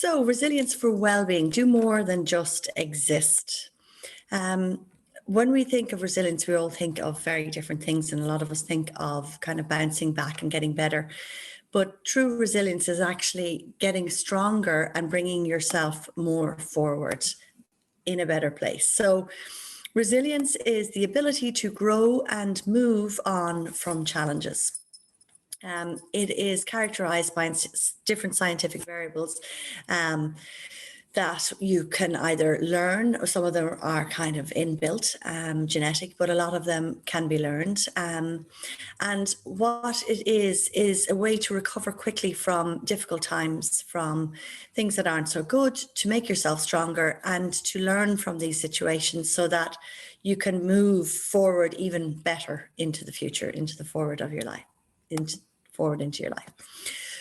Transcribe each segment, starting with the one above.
So, resilience for well-being, do more than just exist. Um, when we think of resilience, we all think of very different things, and a lot of us think of kind of bouncing back and getting better. But true resilience is actually getting stronger and bringing yourself more forward in a better place. So, resilience is the ability to grow and move on from challenges. It is characterized by different scientific variables um, that you can either learn, or some of them are kind of inbuilt, genetic, but a lot of them can be learned. And what it is a way to recover quickly from difficult times, from things that aren't so good, to make yourself stronger and to learn from these situations so that you can move forward even better into the future, into the forward of your life, forward into your life.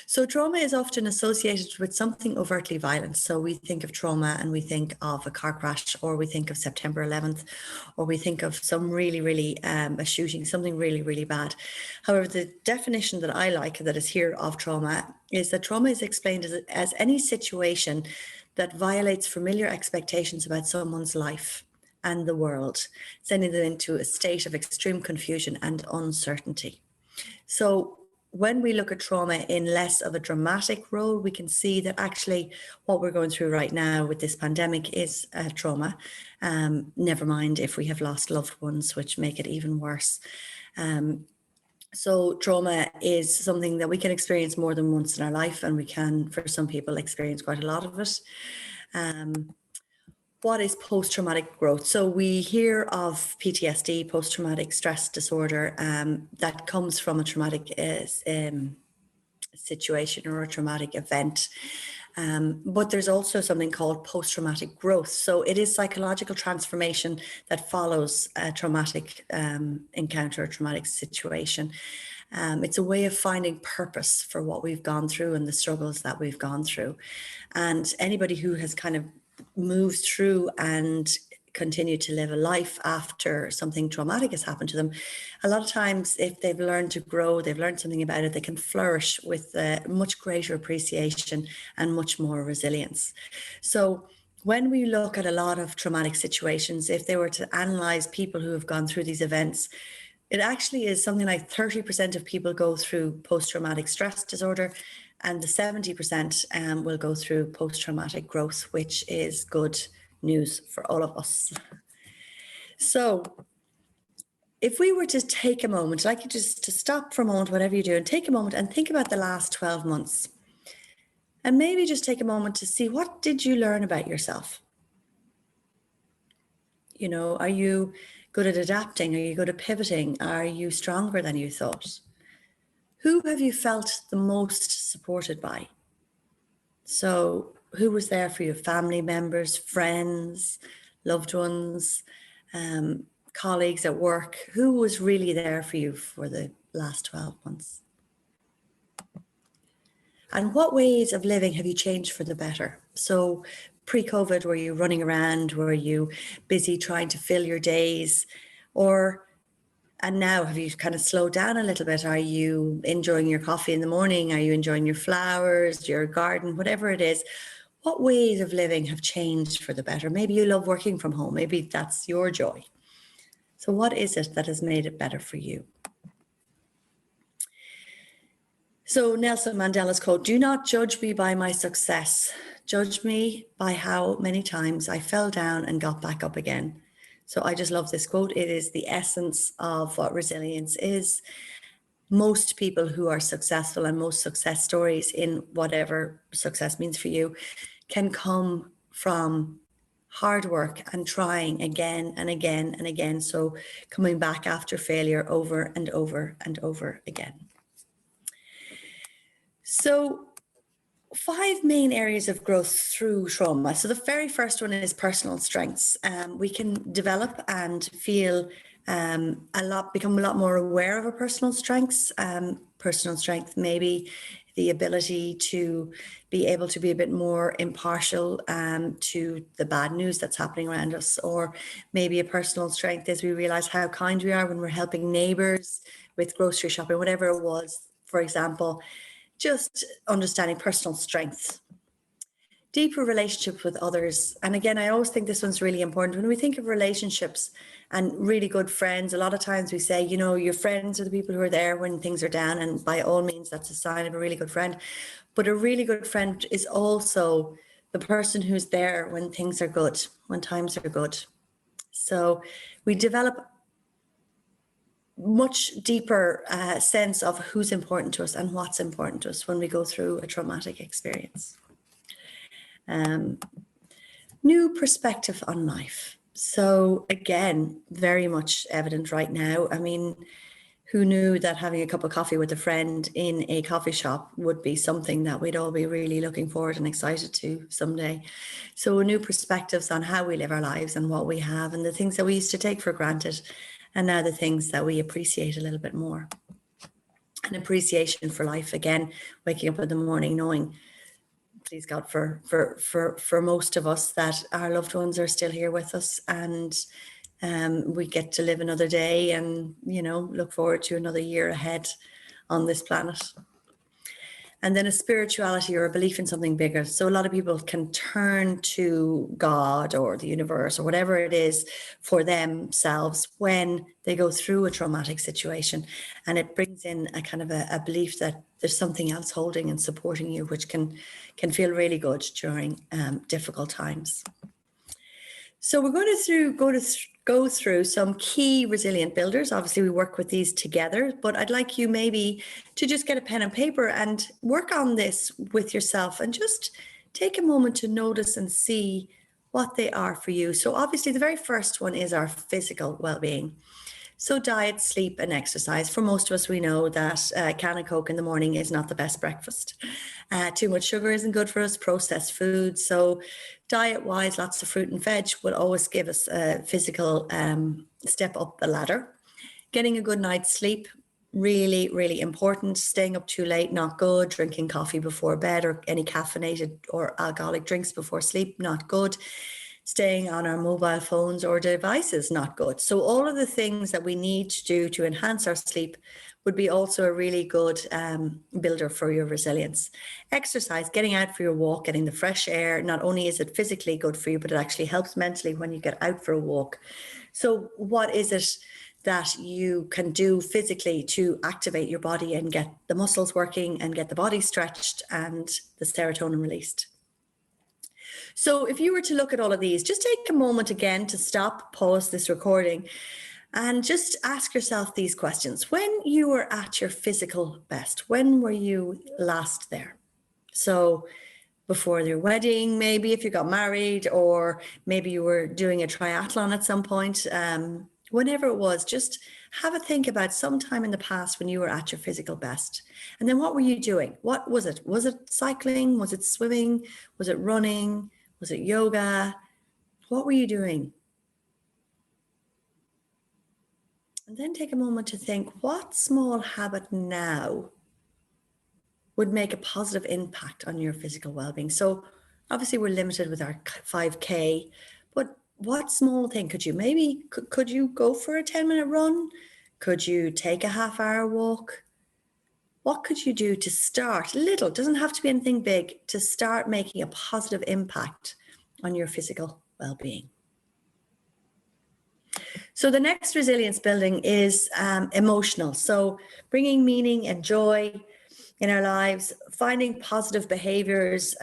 So trauma is often associated with something overtly violent. So we think of trauma and we think of a car crash, or we think of September 11th, or we think of some really, a shooting, something really bad. However, the definition that I like that is here of trauma is that trauma is explained as any situation that violates familiar expectations about someone's life and the world, sending them into a state of extreme confusion and uncertainty. So when we look at trauma in less of a dramatic role, we can see that actually what we're going through right now with this pandemic is a trauma. Never mind if we have lost loved ones, which make it even worse. So trauma is something that we can experience more than once in our life, and we can, for some people, experience quite a lot of it. What is post-traumatic growth? So we hear of PTSD, post-traumatic stress disorder, that comes from a traumatic situation or a traumatic event. But there's also something called post-traumatic growth. So it is psychological transformation that follows a traumatic encounter, a traumatic situation. It's a way of finding purpose for what we've gone through and the struggles that we've gone through. And anybody who has kind of moved through and continue to live a life after something traumatic has happened to them, a lot of times if they've learned to grow, they've learned something about it, they can flourish with much greater appreciation and much more resilience. So when we look at a lot of traumatic situations, if they were to analyze people who have gone through these events, it actually is something like 30% of people go through post-traumatic stress disorder, and the 70% will go through post-traumatic growth, which is good news for all of us. So if we were to take a moment, I'd like you just to stop for a moment, whatever you do, and take a moment and think about the last 12 months. And maybe just take a moment to see, what did you learn about yourself? You know, are you good at adapting? Are you good at pivoting? Are you stronger than you thought? Who have you felt the most supported by? So who was there for you? Family members, friends, loved ones, colleagues at work? Who was really there for you for the last 12 months? And what ways of living have you changed for the better? So pre-COVID, were you running around? Were you busy trying to fill your days? And now, have you kind of slowed down a little bit? Are you enjoying your coffee in the morning? Are you enjoying your flowers, your garden, whatever it is? What ways of living have changed for the better? Maybe you love working from home. Maybe that's your joy. So what is it that has made it better for you? So Nelson Mandela's quote, "Do not judge me by my success. Judge me by how many times I fell down and got back up again." So I just love this quote. It is the essence of what resilience is. Most people who are successful, and most success stories in whatever success means for you, can come from hard work and trying again and again and again. So coming back after failure over and over and over again. So 5 main areas of growth through trauma. So the very first one is personal strengths. We can develop and feel become a lot more aware of our personal strengths. Personal strength, maybe the ability to be able to be a bit more impartial to the bad news that's happening around us, or maybe a personal strength is we realize how kind we are when we're helping neighbors with grocery shopping, whatever it was, for example. Just understanding personal strengths. deeper relationships with others. And again, I always think this one's really important. When we think of relationships and really good friends, a lot of times we say, you know, your friends are the people who are there when things are down. And by all means, that's a sign of a really good friend. But a really good friend is also the person who's there when things are good, when times are good. So we develop much deeper sense of who's important to us and what's important to us when we go through a traumatic experience. New perspective on life. So again, very much evident right now. I mean, who knew that having a cup of coffee with a friend in a coffee shop would be something that we'd all be really looking forward and excited to someday. So new perspectives on how we live our lives and what we have and the things that we used to take for granted, and now the things that we appreciate a little bit more. An appreciation for life, again, waking up in the morning knowing, please God, for most of us, that our loved ones are still here with us, and we get to live another day and, you know, look forward to another year ahead on this planet. And then a spirituality or a belief in something bigger. So a lot of people can turn to God or the universe or whatever it is for themselves when they go through a traumatic situation. And it brings in a kind of a belief that there's something else holding and supporting you, which can feel really good during difficult times. So we're going to go through some key resilient builders. Obviously, we work with these together, but I'd like you maybe to just get a pen and paper and work on this with yourself and just take a moment to notice and see what they are for you. So obviously, the very first one is our physical well-being. So diet, sleep, and exercise. For most of us, we know that a can of Coke in the morning is not the best breakfast. Too much sugar isn't good for us, processed food. So diet-wise, lots of fruit and veg will always give us a physical step up the ladder. Getting a good night's sleep, really, really important. Staying up too late, not good. Drinking coffee before bed or any caffeinated or alcoholic drinks before sleep, not good. Staying on our mobile phones or devices, not good. So all of the things that we need to do to enhance our sleep would be also a really good builder for your resilience. Exercise, getting out for your walk, getting the fresh air. Not only is it physically good for you, but it actually helps mentally when you get out for a walk. So what is it that you can do physically to activate your body and get the muscles working and get the body stretched and the serotonin released? So if you were to look at all of these, just take a moment again to stop, pause this recording, and just ask yourself these questions. When you were at your physical best, when were you last there? So before your wedding, maybe if you got married, or maybe you were doing a triathlon at some point, whenever it was, just have a think about some time in the past when you were at your physical best. And then what were you doing? What was it? Was it cycling? Was it swimming? Was it running? Was it yoga? What were you doing? And then take a moment to think, what small habit now would make a positive impact on your physical well-being? So obviously we're limited with our 5K, but what small thing could you maybe, could you go for a 10-minute run? Could you take a half-hour walk? What could you do to start little, doesn't have to be anything big, to start making a positive impact on your physical well-being? So the next resilience building is emotional. So bringing meaning and joy in our lives, finding positive behaviors,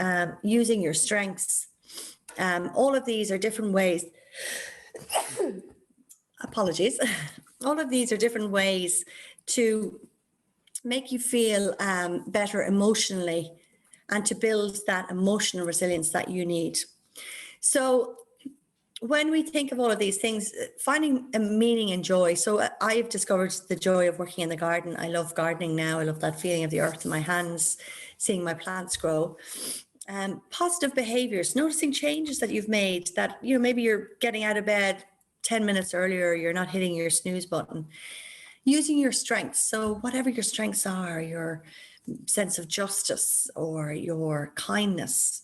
using your strengths. All of these are different ways. Apologies. All of these are different ways to make you feel better emotionally and to build that emotional resilience that you need. So when we think of all of these things, finding a meaning and joy. So I've discovered the joy of working in the garden. I love gardening now. I love that feeling of the earth in my hands, seeing my plants grow. Positive behaviors, noticing changes that you've made, that, you know, maybe you're getting out of bed 10 minutes earlier, you're not hitting your snooze button. Using your strengths. So whatever your strengths are, your sense of justice or your kindness.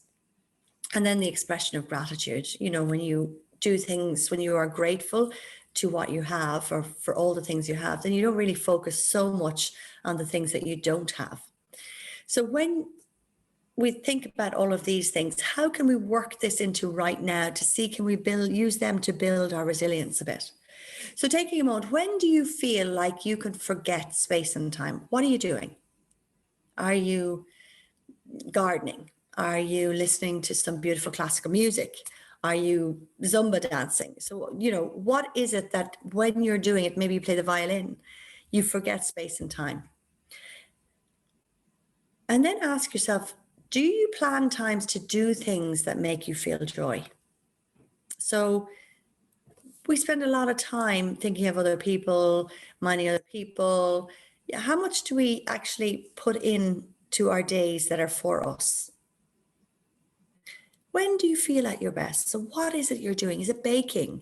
And then the expression of gratitude, you know, when you do things, when you are grateful to what you have or for all the things you have, then you don't really focus so much on the things that you don't have. So when we think about all of these things, how can we work this into right now to see, can we use them to build our resilience a bit? So taking a moment, when do you feel like you can forget space and time? What are you doing? Are you gardening? Are you listening to some beautiful classical music? Are you Zumba dancing? So, what is it that when you're doing it, maybe you play the violin, you forget space and time? And then ask yourself, do you plan times to do things that make you feel joy? So we spend a lot of time thinking of other people, minding other people. How much do we actually put in to our days that are for us? When do you feel at your best? So what is it you're doing? Is it baking?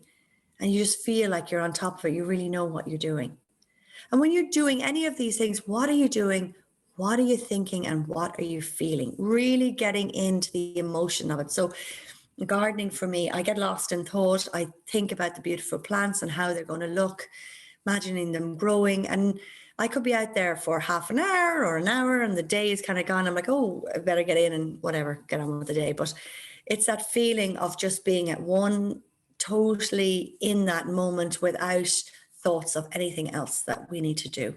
And you just feel like you're on top of it. You really know what you're doing. And when you're doing any of these things, what are you doing? What are you thinking? And what are you feeling? Really getting into the emotion of it. So gardening for me, I get lost in thought. I think about the beautiful plants and how they're going to look, imagining them growing. And I could be out there for half an hour or an hour and the day is kind of gone. I'm like, oh, I better get in and whatever, get on with the day. But it's that feeling of just being at one, totally in that moment without thoughts of anything else that we need to do.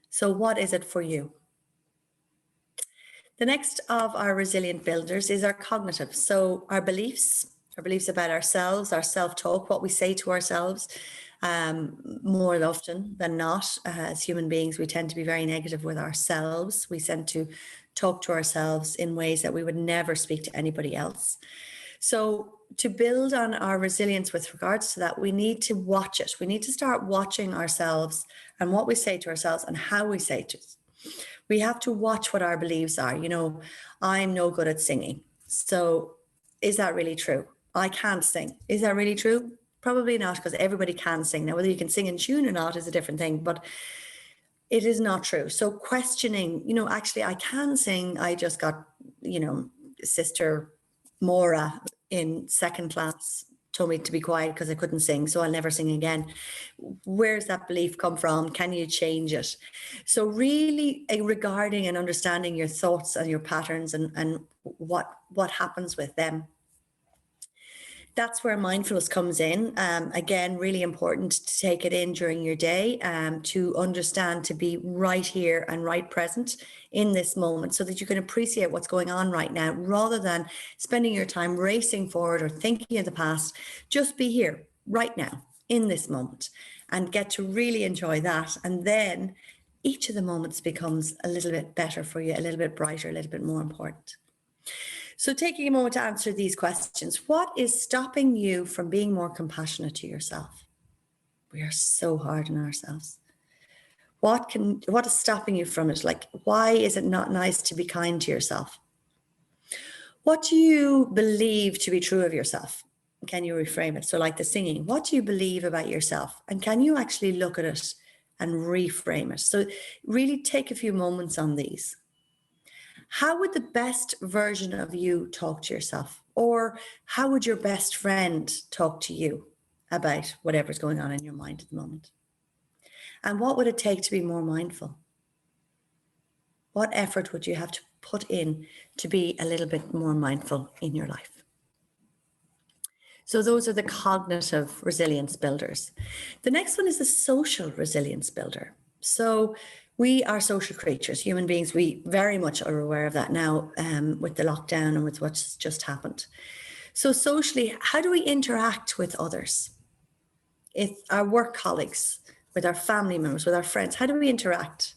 So what is it for you? The next of our resilient builders is our cognitive. So our beliefs about ourselves, our self-talk, what we say to ourselves. More often than not, as human beings, we tend to be very negative with ourselves. We tend to talk to ourselves in ways that we would never speak to anybody else. So to build on our resilience with regards to that, we need to watch it. We need to start watching ourselves and what we say to ourselves and how we say it. We have to watch what our beliefs are. I'm no good at singing. So is that really true? I can't sing. Is that really true? Probably not, because everybody can sing. Now, whether you can sing in tune or not is a different thing, but it is not true. So questioning, actually I can sing. I just got, Sister Maura in second class told me to be quiet because I couldn't sing, so I'll never sing again. Where's that belief come from? Can you change it? So really regarding and understanding your thoughts and your patterns and what happens with them. That's where mindfulness comes in. Again, really important to take it in during your day, to understand, to be right here and right present in this moment so that you can appreciate what's going on right now, rather than spending your time racing forward or thinking of the past. Just be here right now in this moment and get to really enjoy that. And then each of the moments becomes a little bit better for you, a little bit brighter, a little bit more important. So taking a moment to answer these questions, what is stopping you from being more compassionate to yourself? We are so hard on ourselves. What is stopping you from it? Like, why is it not nice to be kind to yourself? What do you believe to be true of yourself? Can you reframe it? So like the singing, what do you believe about yourself? And can you actually look at it and reframe it? So really take a few moments on these. How would the best version of you talk to yourself? Or how would your best friend talk to you about whatever's going on in your mind at the moment? And what would it take to be more mindful? What effort would you have to put in to be a little bit more mindful in your life? So those are the cognitive resilience builders. The next one is the social resilience builder. So we are social creatures, human beings. We very much are aware of that now, with the lockdown and with what's just happened. So socially, how do we interact with others? If our work colleagues, with our family members, with our friends, how do we interact?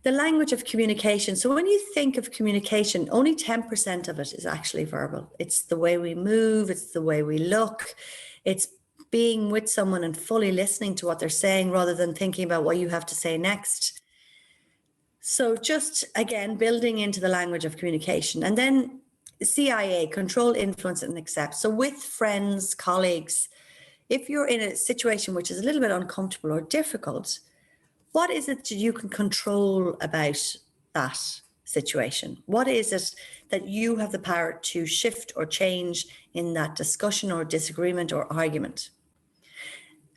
The language of communication. So when you think of communication, only 10% of it is actually verbal. It's the way we move, it's the way we look, it's being with someone and fully listening to what they're saying rather than thinking about what you have to say next. So just, again, building into the language of communication. And then CIA, control, influence, and accept. So with friends, colleagues, if you're in a situation which is a little bit uncomfortable or difficult, what is it that you can control about that situation? What is it that you have the power to shift or change in that discussion or disagreement or argument?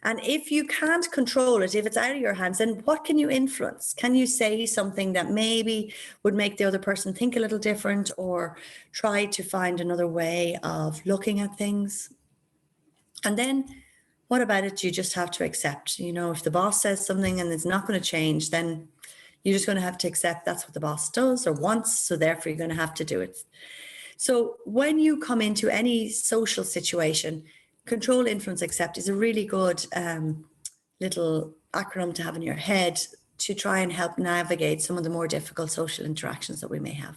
And if you can't control it, if it's out of your hands, then what can you influence? Can you say something that maybe would make the other person think a little different, or try to find another way of looking at things? And then what about it? You just have to accept, if the boss says something and it's not going to change, then you're just going to have to accept that's what the boss does or wants. So therefore you're going to have to do it. So when you come into any social situation, control, influence, accept is a really good little acronym to have in your head to try and help navigate some of the more difficult social interactions that we may have.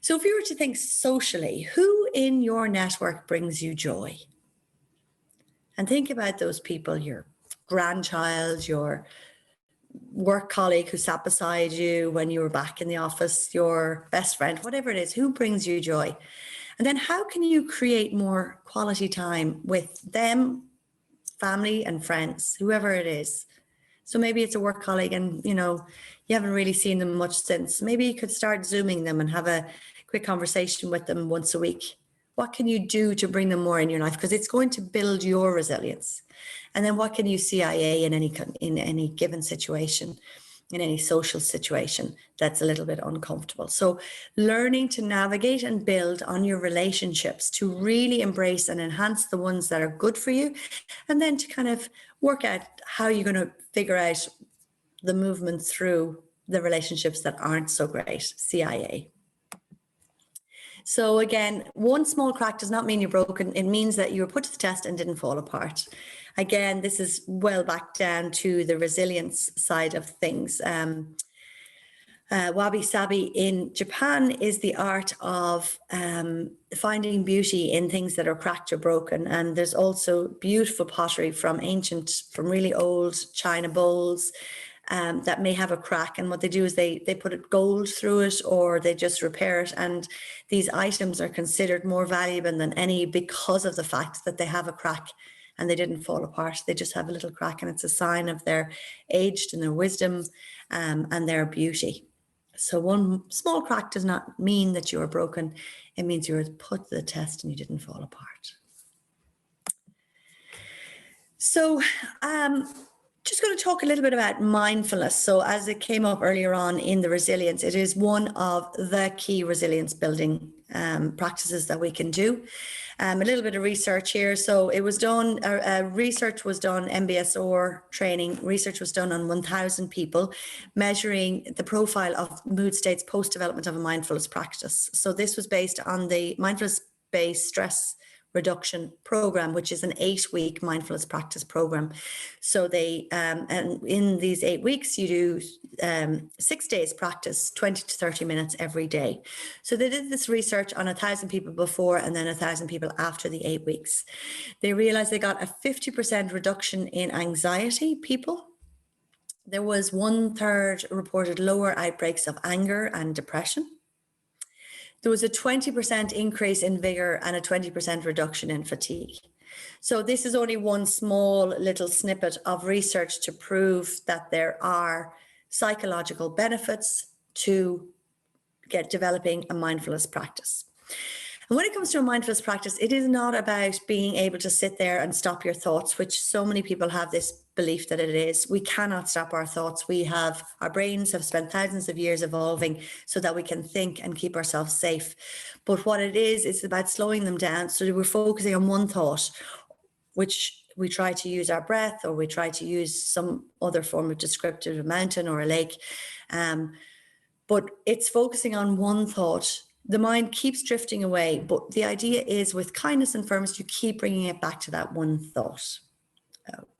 So if you were to think socially, who in your network brings you joy? And think about those people, your grandchild, your work colleague who sat beside you when you were back in the office, your best friend, whatever it is, who brings you joy? And then how can you create more quality time with them, family and friends, whoever it is? So maybe it's a work colleague and, you haven't really seen them much since. Maybe you could start Zooming them and have a quick conversation with them once a week. What can you do to bring them more in your life? Because it's going to build your resilience. And then what can you CIA in any given situation, in any social situation that's a little bit uncomfortable? So learning to navigate and build on your relationships to really embrace and enhance the ones that are good for you, and then to kind of work out how you're going to figure out the movement through the relationships that aren't so great, CIA. So again, one small crack does not mean you're broken. It means that you were put to the test and didn't fall apart. Again, this is well back down to the resilience side of things. Wabi-sabi in Japan is the art of finding beauty in things that are cracked or broken. And there's also beautiful pottery from really old china bowls that may have a crack. And what they do is they put gold through it, or they just repair it. And these items are considered more valuable than any because of the fact that they have a crack and they didn't fall apart. They just have a little crack, and it's a sign of their aged and their wisdom and their beauty. So one small crack does not mean that you are broken. It means you were put to the test and you didn't fall apart. So just going to talk a little bit about mindfulness. So as it came up earlier on in the resilience, it is one of the key resilience building practices that we can do. A little bit of research here. So it was done, research was done, MBSR training, research was done on 1,000 people, measuring the profile of mood states post-development of a mindfulness practice. So this was based on the mindfulness-based stress reduction program, which is an 8-week mindfulness practice program. So they, and in these 8 weeks, you do 6 days practice, 20 to 30 minutes every day. So they did this research on 1,000 people before and then 1,000 people after the 8 weeks. They realized they got a 50% reduction in anxiety people. There was 1/3 reported lower outbreaks of anger and depression. There was a 20% increase in vigor and a 20% reduction in fatigue. So this is only one small little snippet of research to prove that there are psychological benefits to developing a mindfulness practice. And when it comes to a mindfulness practice, it is not about being able to sit there and stop your thoughts, which so many people have this belief that it is. We cannot stop our thoughts. Our brains have spent thousands of years evolving so that we can think and keep ourselves safe. But what it is about slowing them down. So we're focusing on one thought, which we try to use our breath, or we try to use some other form of descriptive, a mountain or a lake. But it's focusing on one thought. The mind keeps drifting away, but the idea is with kindness and firmness, you keep bringing it back to that one thought.